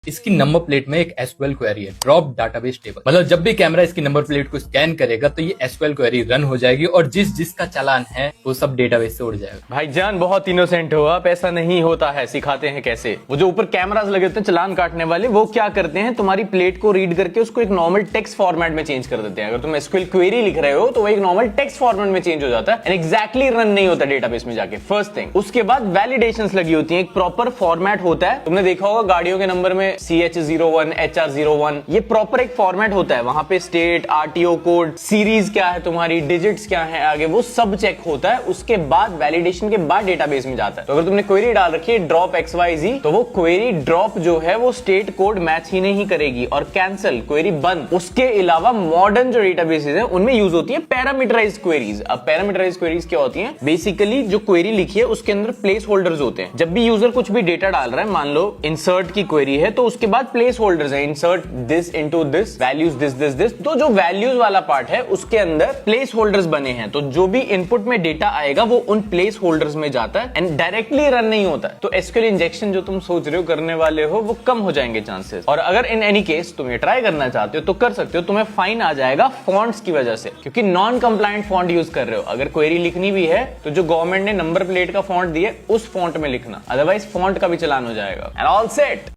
इसकी number plate में एक एसक्यूएल क्वेरी है, ड्रॉप डाटाबेस टेबल। मतलब जब भी कैमरा इसकी नंबर प्लेट को स्कैन करेगा तो ये एसक्यूएल क्वेरी रन हो जाएगी और जिसका चालान है वो सब डेटाबेस से उड़ जाएगा। भाईजान बहुत इनोसेंट हो आप, ऐसा नहीं होता है, सिखाते हैं कैसे। वो जो ऊपर कैमरास लगे होते हैं चालान काटने वाले, वो क्या करते हैं, तुम्हारी प्लेट को रीड करके उसको एक नॉर्मल टेक्स्ट फॉर्मेट में चेंज कर देते हैं। अगर तुम एसक्यूएल क्वेरी लिख रहे हो तो वो एक नॉर्मल टेक्स्ट फॉर्मेट में चेंज हो जाता है एंड एग्जैक्टली रन नहीं होता डेटाबेस में जाके। First thing. उसके बाद वैलिडेशंस लगी होती है, एक प्रॉपर फॉर्मेट होता है। तुमने देखा होगा गाड़ियों के नंबर में CH01 HR01, ये प्रॉपर एक फॉर्मेट होता है। वहां पे स्टेट, RTO कोड, सीरीज क्या है तुम्हारी, डिजिट्स क्या है आगे, वो सब चेक होता है। उसके बाद वैलिडेशन के बाद डेटाबेस में जाता है। तो अगर तुमने क्वेरी डाल रखी है ड्रॉप XYZ, तो वो क्वेरी ड्रॉप जो है वो स्टेट कोड मैच ही नहीं करेगी और कैंसिल, क्वेरी बंद। उसके अलावा मॉडर्न जो डेटाबेसेस हैं उनमें यूज होती है पैरामीटराइज्ड क्वेरीज। अब पैरामीटराइज्ड क्वेरीज क्या होती हैं? बेसिकली जो क्वेरी लिखी है उसके अंदर प्लेस होल्डर्स होते हैं। जब भी यूजर कुछ भी डेटा डाल रहा है, मान लो इंसर्ट की क्वेरी है, तो उसके बाद प्लेस होल्डर्स है, insert this into this, values this this this. तो जो वैल्यूज वाला पार्ट है उसके अंदर प्लेस होल्डर्स बने हैं, तो जो भी इनपुट में डेटा आएगा वो उन प्लेस होल्डर्स में जाता है एंड डायरेक्टली रन नहीं होता है। तो एसक्यूएल इंजेक्शन जो तुम सोच रहे हो करने वाले हो वो कम हो जाएंगे चांसेस। और अगर इन एनी केस तुम ये ट्राई करना चाहते हो तो कर सकते हो। तुम्हें फाइन आ जाएगा फॉन्ट्स की वजह से, क्योंकि नॉन कंप्लायंट फॉन्ट यूज कर रहे हो। अगर क्वेरी लिखनी भी है तो जो गवर्नमेंट ने नंबर प्लेट का फॉन्ट दिया उस फॉन्ट में लिखना, अदरवाइज फॉन्ट का भी चालान हो जाएगा। And all set.